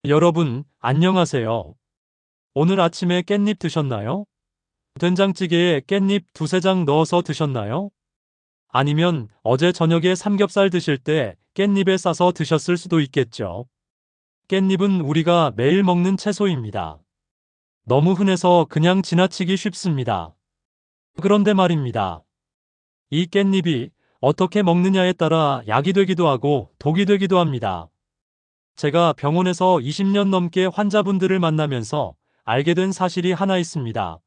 여러분, 안녕하세요. 오늘 아침에 깻잎 드셨나요? 된장찌개에 깻잎 두세 장 넣어서 드셨나요? 아니면 어제 저녁에 삼겹살 드실 때 깻잎에 싸서 드셨을 수도 있겠죠. 깻잎은 우리가 매일 먹는 채소입니다. 너무 흔해서 그냥 지나치기 쉽습니다. 그런데 말입니다. 이 깻잎이 어떻게 먹느냐에 따라 약이 되기도 하고 독이 되기도 합니다. 제가 병원에서 20년 넘게 환자분들을 만나면서 알게 된 사실이 하나 있습니다.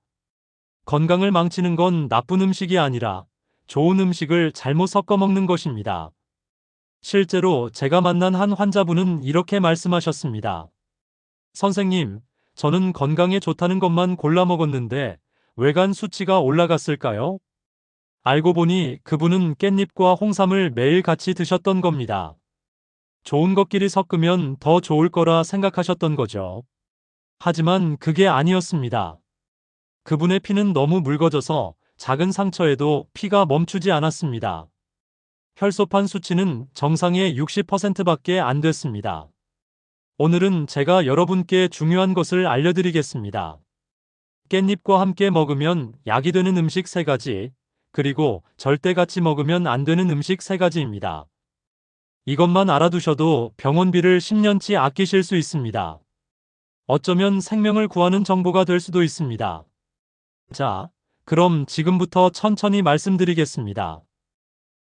건강을 망치는 건 나쁜 음식이 아니라 좋은 음식을 잘못 섞어 먹는 것입니다. 실제로 제가 만난 한 환자분은 이렇게 말씀하셨습니다. 선생님, 저는 건강에 좋다는 것만 골라 먹었는데 왜 간 수치가 올라갔을까요? 알고 보니 그분은 깻잎과 홍삼을 매일 같이 드셨던 겁니다. 좋은 것끼리 섞으면 더 좋을 거라 생각하셨던 거죠. 하지만 그게 아니었습니다. 그분의 피는 너무 묽어져서 작은 상처에도 피가 멈추지 않았습니다. 혈소판 수치는 정상의 60%밖에 안 됐습니다. 오늘은 제가 여러분께 중요한 것을 알려드리겠습니다. 깻잎과 함께 먹으면 약이 되는 음식 3가지, 그리고 절대 같이 먹으면 안 되는 음식 3가지입니다. 이것만 알아두셔도 병원비를 10년치 아끼실 수 있습니다. 어쩌면 생명을 구하는 정보가 될 수도 있습니다. 자, 그럼 지금부터 천천히 말씀드리겠습니다.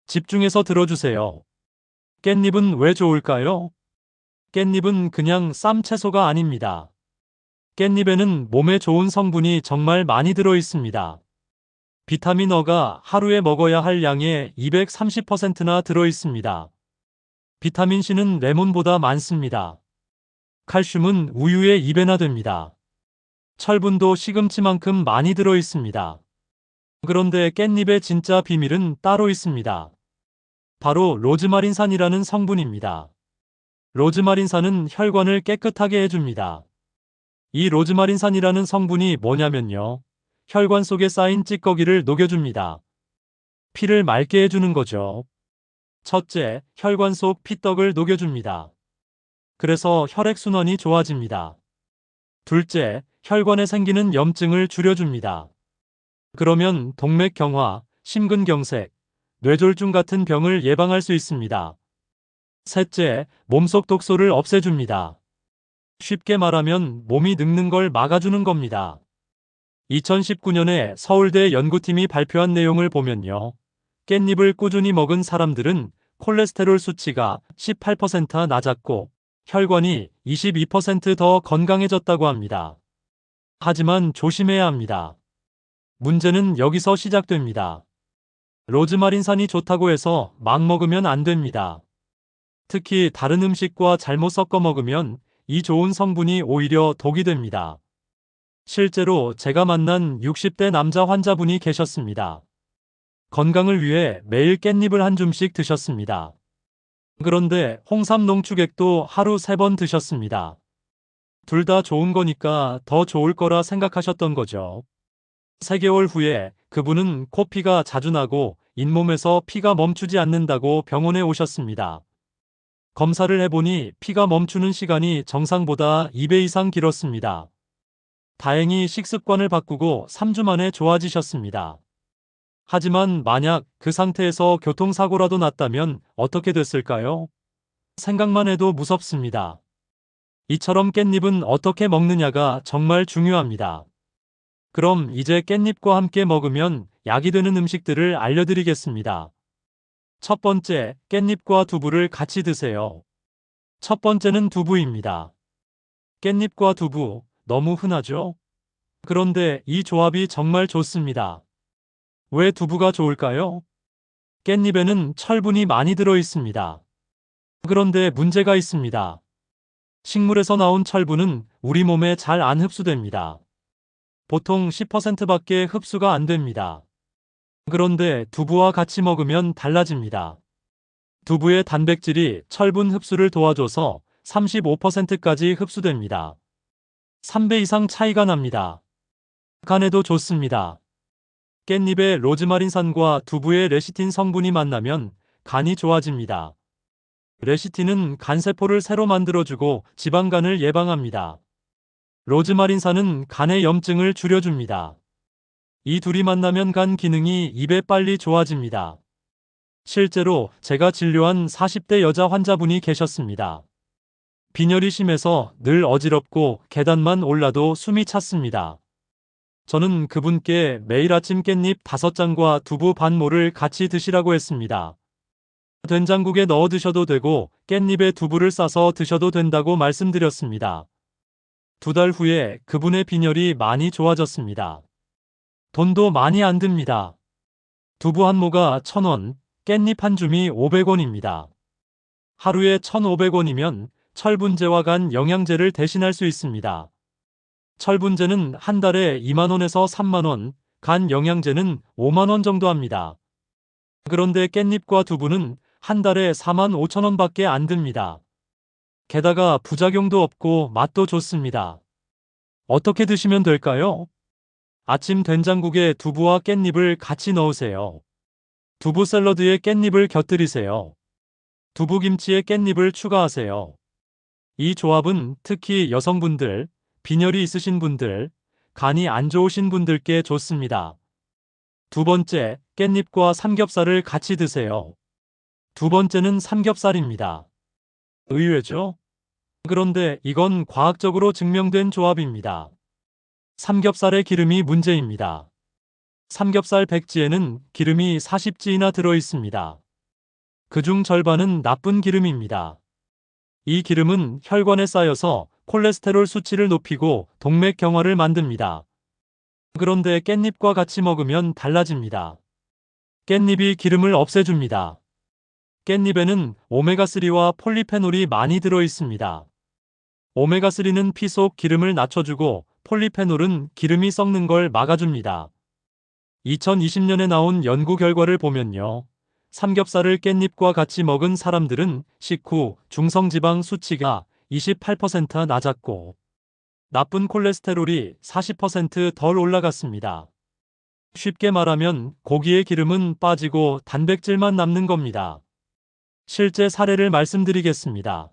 집중해서 들어주세요. 깻잎은 왜 좋을까요? 깻잎은 그냥 쌈 채소가 아닙니다. 깻잎에는 몸에 좋은 성분이 정말 많이 들어 있습니다. 비타민 어가 하루에 먹어야 할 양의 230%나 들어 있습니다. 비타민 C는 레몬보다 많습니다. 칼슘은 우유에 2배나 됩니다. 철분도 시금치만큼 많이 들어 있습니다. 그런데 깻잎의 진짜 비밀은 따로 있습니다. 바로 로즈마린산이라는 성분입니다. 로즈마린산은 혈관을 깨끗하게 해줍니다. 이 로즈마린산이라는 성분이 뭐냐면요. 혈관 속에 쌓인 찌꺼기를 녹여줍니다. 피를 맑게 해주는 거죠. 첫째, 혈관 속 피떡을 녹여줍니다. 그래서 혈액순환이 좋아집니다. 둘째, 혈관에 생기는 염증을 줄여줍니다. 그러면 동맥경화, 심근경색, 뇌졸중 같은 병을 예방할 수 있습니다. 셋째, 몸속 독소를 없애줍니다. 쉽게 말하면 몸이 늙는 걸 막아주는 겁니다. 2019년에 서울대 연구팀이 발표한 내용을 보면요. 깻잎을 꾸준히 먹은 사람들은 콜레스테롤 수치가 18% 낮았고 혈관이 22%더 건강해졌다고 합니다. 하지만 조심해야 합니다. 문제는 여기서 시작됩니다. 로즈마린산이 좋다고 해서 막 먹으면 안 됩니다. 특히 다른 음식과 잘못 섞어 먹으면 이 좋은 성분이 오히려 독이 됩니다. 실제로 제가 만난 60대 남자 환자분이 계셨습니다. 건강을 위해 매일 깻잎을 한 줌씩 드셨습니다. 그런데 홍삼 농축액도 하루 3번 드셨습니다. 둘 다 좋은 거니까 더 좋을 거라 생각하셨던 거죠. 3개월 후에 그분은 코피가 자주 나고 잇몸에서 피가 멈추지 않는다고 병원에 오셨습니다. 검사를 해보니 피가 멈추는 시간이 정상보다 2배 이상 길었습니다. 다행히 식습관을 바꾸고 3주 만에 좋아지셨습니다. 하지만 만약 그 상태에서 교통사고라도 났다면 어떻게 됐을까요? 생각만 해도 무섭습니다. 이처럼 깻잎은 어떻게 먹느냐가 정말 중요합니다. 그럼 이제 깻잎과 함께 먹으면 약이 되는 음식들을 알려드리겠습니다. 첫 번째, 깻잎과 두부를 같이 드세요. 첫 번째는 두부입니다. 깻잎과 두부, 너무 흔하죠? 그런데 이 조합이 정말 좋습니다. 왜 두부가 좋을까요? 깻잎에는 철분이 많이 들어 있습니다. 그런데 문제가 있습니다. 식물에서 나온 철분은 우리 몸에 잘 안 흡수됩니다. 보통 10%밖에 흡수가 안 됩니다. 그런데 두부와 같이 먹으면 달라집니다. 두부의 단백질이 철분 흡수를 도와줘서 35%까지 흡수됩니다. 3배 이상 차이가 납니다. 간에도 좋습니다. 깻잎의 로즈마린산과 두부의 레시틴 성분이 만나면 간이 좋아집니다. 레시틴은 간세포를 새로 만들어주고 지방간을 예방합니다. 로즈마린산은 간의 염증을 줄여줍니다. 이 둘이 만나면 간 기능이 2배 빨리 좋아집니다. 실제로 제가 진료한 40대 여자 환자분이 계셨습니다. 빈혈이 심해서 늘 어지럽고 계단만 올라도 숨이 찼습니다. 저는 그분께 매일 아침 깻잎 5장과 두부 반 모를 같이 드시라고 했습니다. 된장국에 넣어 드셔도 되고 깻잎에 두부를 싸서 드셔도 된다고 말씀드렸습니다. 2달 후에 그분의 빈혈이 많이 좋아졌습니다. 돈도 많이 안 듭니다. 두부 한 모가 1,000원, 깻잎 한 줌이 500원입니다. 하루에 1,500원이면 철분제와 간 영양제를 대신할 수 있습니다. 철분제는 한 달에 2만 원에서 3만 원, 간 영양제는 5만 원 정도 합니다. 그런데 깻잎과 두부는 한 달에 4만 5천 원밖에 안 듭니다. 게다가 부작용도 없고 맛도 좋습니다. 어떻게 드시면 될까요? 아침 된장국에 두부와 깻잎을 같이 넣으세요. 두부 샐러드에 깻잎을 곁들이세요. 두부김치에 깻잎을 추가하세요. 이 조합은 특히 여성분들, 빈혈이 있으신 분들, 간이 안 좋으신 분들께 좋습니다. 2번째, 깻잎과 삼겹살을 같이 드세요. 2번째는 삼겹살입니다. 의외죠? 그런데 이건 과학적으로 증명된 조합입니다. 삼겹살의 기름이 문제입니다. 삼겹살 백지에는 기름이 40지이나 들어 있습니다. 그중 절반은 나쁜 기름입니다. 이 기름은 혈관에 쌓여서 콜레스테롤 수치를 높이고 동맥경화를 만듭니다. 그런데 깻잎과 같이 먹으면 달라집니다. 깻잎이 기름을 없애줍니다. 깻잎에는 오메가3와 폴리페놀이 많이 들어 있습니다. 오메가3는 피 속 기름을 낮춰주고 폴리페놀은 기름이 썩는 걸 막아줍니다. 2020년에 나온 연구 결과를 보면요. 삼겹살을 깻잎과 같이 먹은 사람들은 식후 중성지방 수치가 28% 낮았고 나쁜 콜레스테롤이 40% 덜 올라갔습니다. 쉽게 말하면 고기의 기름은 빠지고 단백질만 남는 겁니다. 실제 사례를 말씀드리겠습니다.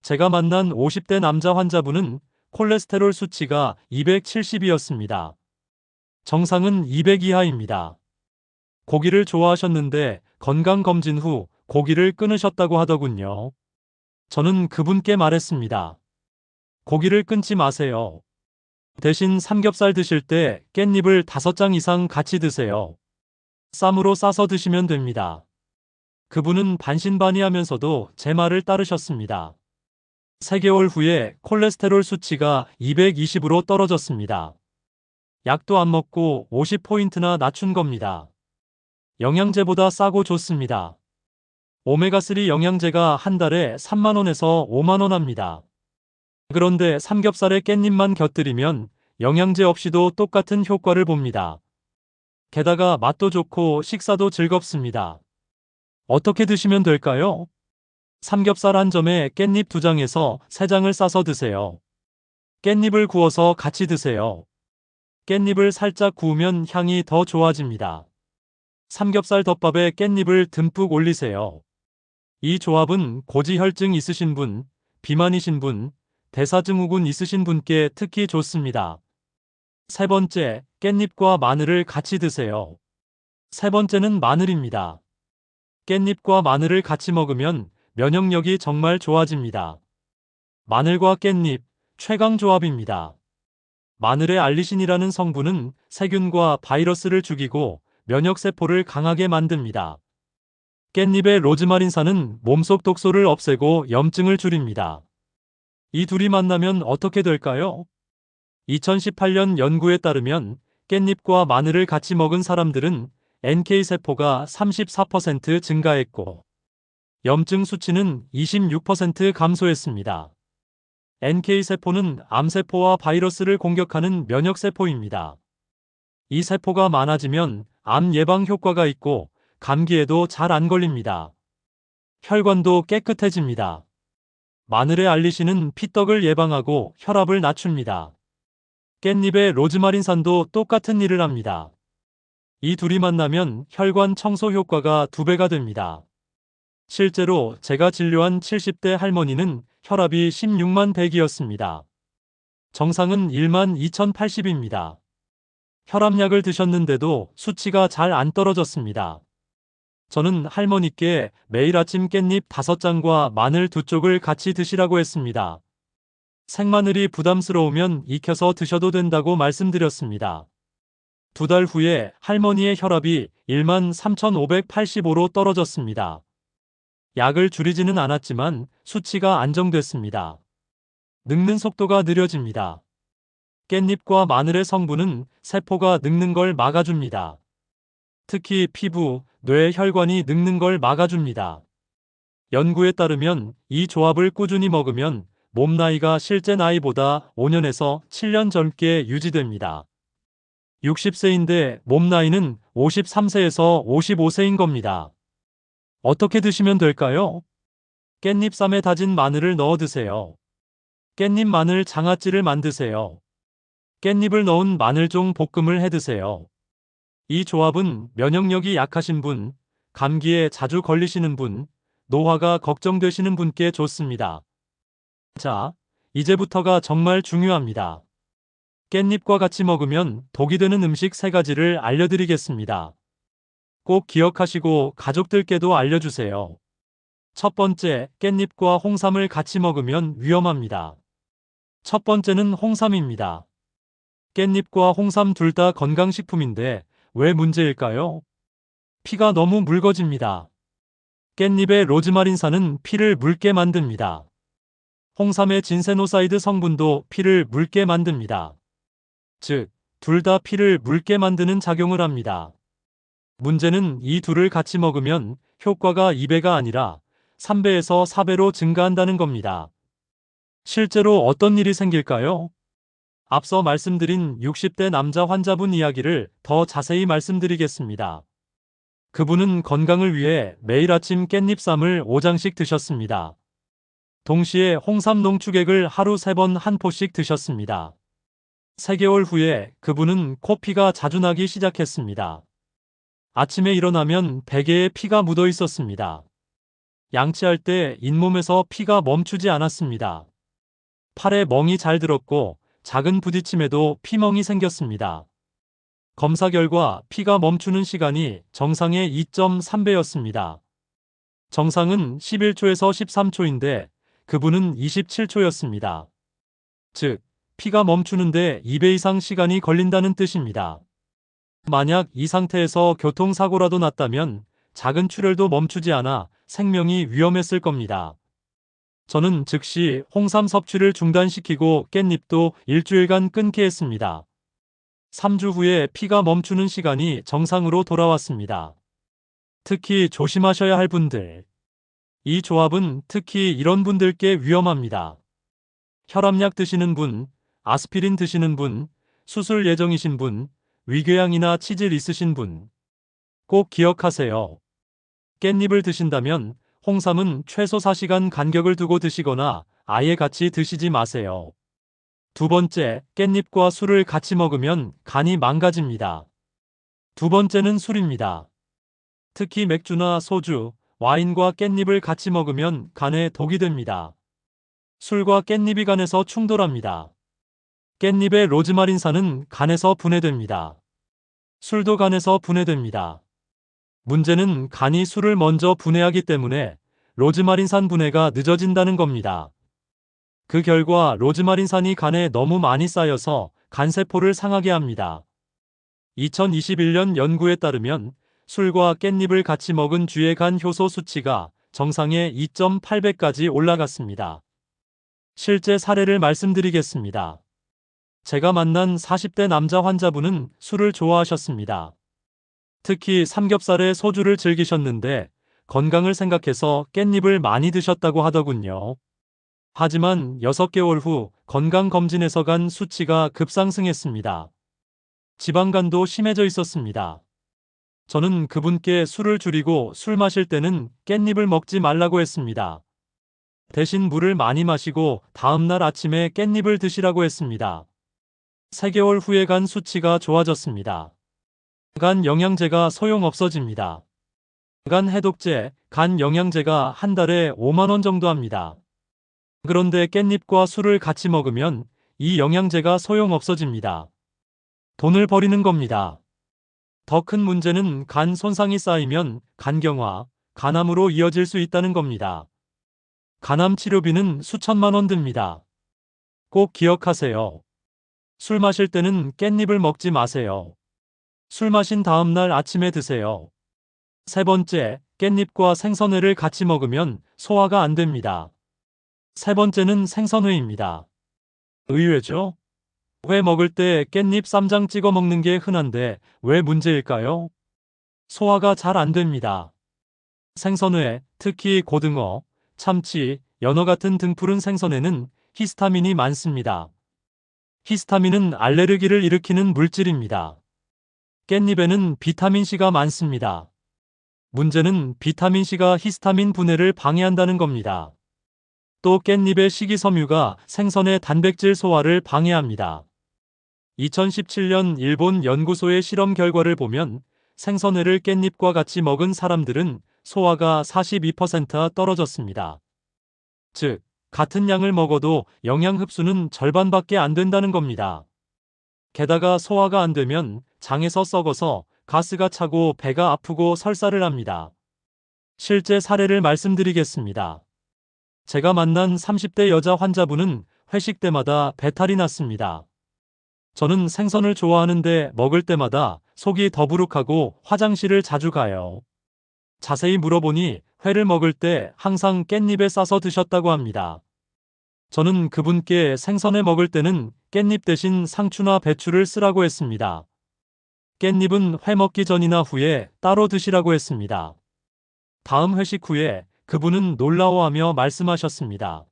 제가 만난 50대 남자 환자분은 콜레스테롤 수치가 270이었습니다. 정상은 200 이하입니다. 고기를 좋아하셨는데 건강검진 후 고기를 끊으셨다고 하더군요. 저는 그분께 말했습니다. 고기를 끊지 마세요. 대신 삼겹살 드실 때 깻잎을 5장 이상 같이 드세요. 쌈으로 싸서 드시면 됩니다. 그분은 반신반의하면서도 제 말을 따르셨습니다. 3개월 후에 콜레스테롤 수치가 220으로 떨어졌습니다. 약도 안 먹고 50포인트나 낮춘 겁니다. 영양제보다 싸고 좋습니다. 오메가3 영양제가 한 달에 3만 원에서 5만 원 합니다. 그런데 삼겹살에 깻잎만 곁들이면 영양제 없이도 똑같은 효과를 봅니다. 게다가 맛도 좋고 식사도 즐겁습니다. 어떻게 드시면 될까요? 삼겹살 한 점에 깻잎 2장에서 3장을 싸서 드세요. 깻잎을 구워서 같이 드세요. 깻잎을 살짝 구우면 향이 더 좋아집니다. 삼겹살 덮밥에 깻잎을 듬뿍 올리세요. 이 조합은 고지혈증 있으신 분, 비만이신 분, 대사증후군 있으신 분께 특히 좋습니다. 3번째, 깻잎과 마늘을 같이 드세요. 3번째는 마늘입니다. 깻잎과 마늘을 같이 먹으면 면역력이 정말 좋아집니다. 마늘과 깻잎, 최강 조합입니다. 마늘의 알리신이라는 성분은 세균과 바이러스를 죽이고 면역세포를 강하게 만듭니다. 깻잎의 로즈마린산은 몸속 독소를 없애고 염증을 줄입니다. 이 둘이 만나면 어떻게 될까요? 2018년 연구에 따르면 깻잎과 마늘을 같이 먹은 사람들은 NK세포가 34% 증가했고 염증 수치는 26% 감소했습니다. NK세포는 암세포와 바이러스를 공격하는 면역세포입니다. 이 세포가 많아지면 암 예방 효과가 있고 감기에도 잘 안 걸립니다. 혈관도 깨끗해집니다. 마늘의 알리신은 피떡을 예방하고 혈압을 낮춥니다. 깻잎의 로즈마린산도 똑같은 일을 합니다. 이 둘이 만나면 혈관 청소 효과가 2배가 됩니다. 실제로 제가 진료한 70대 할머니는 혈압이 16만 100이었습니다. 정상은 1만 2080입니다. 혈압약을 드셨는데도 수치가 잘 안 떨어졌습니다. 저는 할머니께 매일 아침 깻잎 5장과 마늘 2쪽을 같이 드시라고 했습니다. 생마늘이 부담스러우면 익혀서 드셔도 된다고 말씀드렸습니다. 2달 후에 할머니의 혈압이 1만 3585로 떨어졌습니다. 약을 줄이지는 않았지만 수치가 안정됐습니다. 늙는 속도가 느려집니다. 깻잎과 마늘의 성분은 세포가 늙는 걸 막아줍니다. 특히 피부, 뇌, 혈관이 늙는 걸 막아줍니다. 연구에 따르면 이 조합을 꾸준히 먹으면 몸 나이가 실제 나이보다 5년에서 7년 젊게 유지됩니다. 60세인데 몸 나이는 53세에서 55세인 겁니다. 어떻게 드시면 될까요? 깻잎쌈에 다진 마늘을 넣어 드세요. 깻잎 마늘 장아찌를 만드세요. 깻잎을 넣은 마늘종 볶음을 해 드세요. 이 조합은 면역력이 약하신 분, 감기에 자주 걸리시는 분, 노화가 걱정되시는 분께 좋습니다. 자, 이제부터가 정말 중요합니다. 깻잎과 같이 먹으면 독이 되는 음식 3가지를 알려드리겠습니다. 꼭 기억하시고 가족들께도 알려주세요. 첫 번째, 깻잎과 홍삼을 같이 먹으면 위험합니다. 첫 번째는 홍삼입니다. 깻잎과 홍삼 둘 다 건강식품인데 왜 문제일까요? 피가 너무 묽어집니다. 깻잎의 로즈마린산은 피를 묽게 만듭니다. 홍삼의 진세노사이드 성분도 피를 묽게 만듭니다. 즉, 둘 다 피를 묽게 만드는 작용을 합니다. 문제는 이 둘을 같이 먹으면 효과가 2배가 아니라 3배에서 4배로 증가한다는 겁니다. 실제로 어떤 일이 생길까요? 앞서 말씀드린 60대 남자 환자분 이야기를 더 자세히 말씀드리겠습니다. 그분은 건강을 위해 매일 아침 깻잎쌈을 5장씩 드셨습니다. 동시에 홍삼 농축액을 하루 3번 한 포씩 드셨습니다. 3개월 후에 그분은 코피가 자주 나기 시작했습니다. 아침에 일어나면 베개에 피가 묻어 있었습니다. 양치할 때 잇몸에서 피가 멈추지 않았습니다. 팔에 멍이 잘 들었고 작은 부딪힘에도 피멍이 생겼습니다. 검사 결과 피가 멈추는 시간이 정상의 2.3배였습니다. 정상은 11초에서 13초인데 그분은 27초였습니다. 즉, 피가 멈추는데 2배 이상 시간이 걸린다는 뜻입니다. 만약 이 상태에서 교통사고라도 났다면 작은 출혈도 멈추지 않아 생명이 위험했을 겁니다. 저는 즉시 홍삼 섭취를 중단시키고 깻잎도 일주일간 끊게 했습니다. 3주 후에 피가 멈추는 시간이 정상으로 돌아왔습니다. 특히 조심하셔야 할 분들. 이 조합은 특히 이런 분들께 위험합니다. 혈압약 드시는 분, 아스피린 드시는 분, 수술 예정이신 분, 위궤양이나 치질 있으신 분. 꼭 기억하세요. 깻잎을 드신다면 홍삼은 최소 4시간 간격을 두고 드시거나 아예 같이 드시지 마세요. 두 번째, 깻잎과 술을 같이 먹으면 간이 망가집니다. 두 번째는 술입니다. 특히 맥주나 소주, 와인과 깻잎을 같이 먹으면 간에 독이 됩니다. 술과 깻잎이 간에서 충돌합니다. 깻잎의 로즈마린산은 간에서 분해됩니다. 술도 간에서 분해됩니다. 문제는 간이 술을 먼저 분해하기 때문에 로즈마린산 분해가 늦어진다는 겁니다. 그 결과 로즈마린산이 간에 너무 많이 쌓여서 간세포를 상하게 합니다. 2021년 연구에 따르면 술과 깻잎을 같이 먹은 쥐의 간 효소 수치가 정상의 2.8배까지 올라갔습니다. 실제 사례를 말씀드리겠습니다. 제가 만난 40대 남자 환자분은 술을 좋아하셨습니다. 특히 삼겹살에 소주를 즐기셨는데 건강을 생각해서 깻잎을 많이 드셨다고 하더군요. 하지만 6개월 후 건강검진에서 간 수치가 급상승했습니다. 지방간도 심해져 있었습니다. 저는 그분께 술을 줄이고 술 마실 때는 깻잎을 먹지 말라고 했습니다. 대신 물을 많이 마시고 다음날 아침에 깻잎을 드시라고 했습니다. 3개월 후에 간 수치가 좋아졌습니다. 간 영양제가 소용없어집니다. 간 해독제, 간 영양제가 한 달에 5만 원 정도 합니다. 그런데 깻잎과 술을 같이 먹으면 이 영양제가 소용없어집니다. 돈을 버리는 겁니다. 더 큰 문제는 간 손상이 쌓이면 간경화, 간암으로 이어질 수 있다는 겁니다. 간암 치료비는 수천만 원 듭니다. 꼭 기억하세요. 술 마실 때는 깻잎을 먹지 마세요. 술 마신 다음 날 아침에 드세요. 세 번째, 깻잎과 생선회를 같이 먹으면 소화가 안 됩니다. 세 번째는 생선회입니다. 의외죠? 회 먹을 때 깻잎 쌈장 찍어 먹는 게 흔한데 왜 문제일까요? 소화가 잘 안 됩니다. 생선회, 특히 고등어, 참치, 연어 같은 등푸른 생선회는 히스타민이 많습니다. 히스타민은 알레르기를 일으키는 물질입니다. 깻잎에는 비타민C가 많습니다. 문제는 비타민C가 히스타민 분해를 방해한다는 겁니다. 또 깻잎의 식이섬유가 생선의 단백질 소화를 방해합니다. 2017년 일본 연구소의 실험 결과를 보면 생선회를 깻잎과 같이 먹은 사람들은 소화가 42% 떨어졌습니다. 즉, 같은 양을 먹어도 영양 흡수는 절반밖에 안 된다는 겁니다. 게다가 소화가 안 되면 장에서 썩어서 가스가 차고 배가 아프고 설사를 합니다. 실제 사례를 말씀드리겠습니다. 제가 만난 30대 여자 환자분은 회식 때마다 배탈이 났습니다. 저는 생선을 좋아하는데 먹을 때마다 속이 더부룩하고 화장실을 자주 가요. 자세히 물어보니 회를 먹을 때 항상 깻잎에 싸서 드셨다고 합니다. 저는 그분께 생선회 먹을 때는 깻잎 대신 상추나 배추를 쓰라고 했습니다. 깻잎은 회 먹기 전이나 후에 따로 드시라고 했습니다. 다음 회식 후에 그분은 놀라워하며 말씀하셨습니다.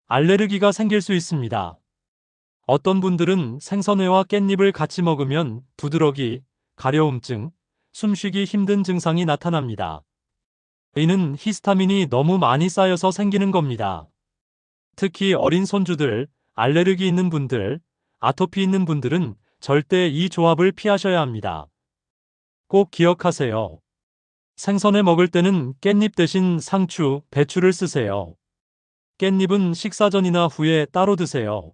알레르기가 생길 수 있습니다. 어떤 분들은 생선회와 깻잎을 같이 먹으면 부드러기, 가려움증, 숨쉬기 힘든 증상이 나타납니다. 이는 히스타민이 너무 많이 쌓여서 생기는 겁니다. 특히 어린 손주들, 알레르기 있는 분들, 아토피 있는 분들은 절대 이 조합을 피하셔야 합니다. 꼭 기억하세요. 생선회 먹을 때는 깻잎 대신 상추, 배추를 쓰세요. 깻잎은 식사 전이나 후에 따로 드세요.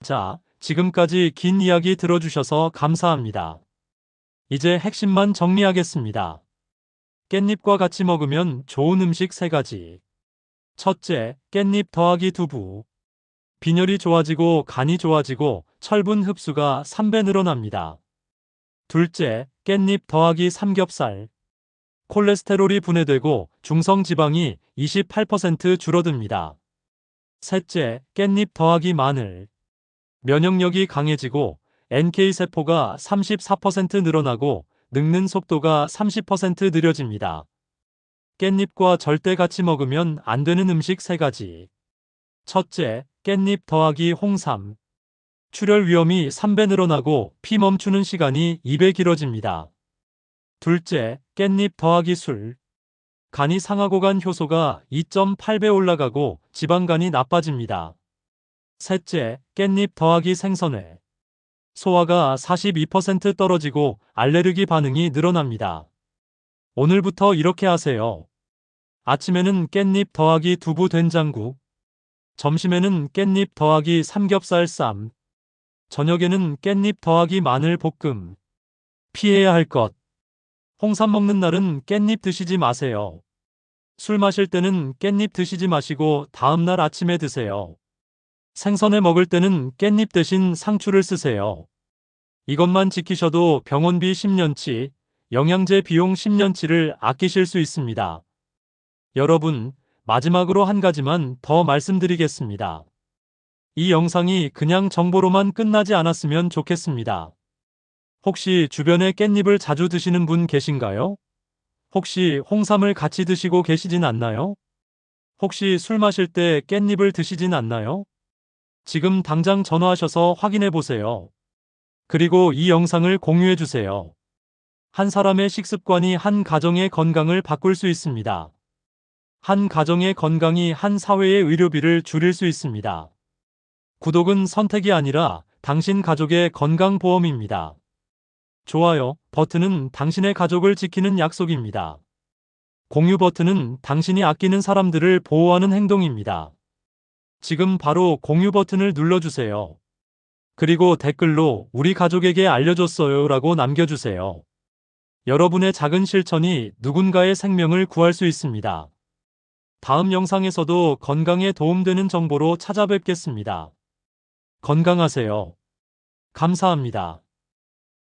자, 지금까지 긴 이야기 들어주셔서 감사합니다. 이제 핵심만 정리하겠습니다. 깻잎과 같이 먹으면 좋은 음식 3가지. 첫째, 깻잎 더하기 두부. 빈혈이 좋아지고 간이 좋아지고 철분 흡수가 3배 늘어납니다. 둘째, 깻잎 더하기 삼겹살. 콜레스테롤이 분해되고 중성지방이 28% 줄어듭니다. 셋째, 깻잎 더하기 마늘. 면역력이 강해지고 NK세포가 34% 늘어나고 늙는 속도가 30% 느려집니다. 깻잎과 절대 같이 먹으면 안 되는 음식 3가지. 첫째, 깻잎 더하기 홍삼. 출혈 위험이 3배 늘어나고 피 멈추는 시간이 2배 길어집니다. 둘째, 깻잎 더하기 술. 간이 상하고 간 효소가 2.8배 올라가고 지방간이 나빠집니다. 셋째, 깻잎 더하기 생선회. 소화가 42% 떨어지고 알레르기 반응이 늘어납니다. 오늘부터 이렇게 하세요. 아침에는 깻잎 더하기 두부 된장국. 점심에는 깻잎 더하기 삼겹살 쌈. 저녁에는 깻잎 더하기 마늘 볶음. 피해야 할 것. 홍삼 먹는 날은 깻잎 드시지 마세요. 술 마실 때는 깻잎 드시지 마시고 다음날 아침에 드세요. 생선회 먹을 때는 깻잎 대신 상추를 쓰세요. 이것만 지키셔도 병원비 10년치, 영양제 비용 10년치를 아끼실 수 있습니다. 여러분, 마지막으로 한 가지만 더 말씀드리겠습니다. 이 영상이 그냥 정보로만 끝나지 않았으면 좋겠습니다. 혹시 주변에 깻잎을 자주 드시는 분 계신가요? 혹시 홍삼을 같이 드시고 계시진 않나요? 혹시 술 마실 때 깻잎을 드시진 않나요? 지금 당장 전화하셔서 확인해 보세요. 그리고 이 영상을 공유해 주세요. 한 사람의 식습관이 한 가정의 건강을 바꿀 수 있습니다. 한 가정의 건강이 한 사회의 의료비를 줄일 수 있습니다. 구독은 선택이 아니라 당신 가족의 건강보험입니다. 좋아요 버튼은 당신의 가족을 지키는 약속입니다. 공유 버튼은 당신이 아끼는 사람들을 보호하는 행동입니다. 지금 바로 공유 버튼을 눌러주세요. 그리고 댓글로 우리 가족에게 알려줬어요 라고 남겨주세요. 여러분의 작은 실천이 누군가의 생명을 구할 수 있습니다. 다음 영상에서도 건강에 도움되는 정보로 찾아뵙겠습니다. 건강하세요. 감사합니다.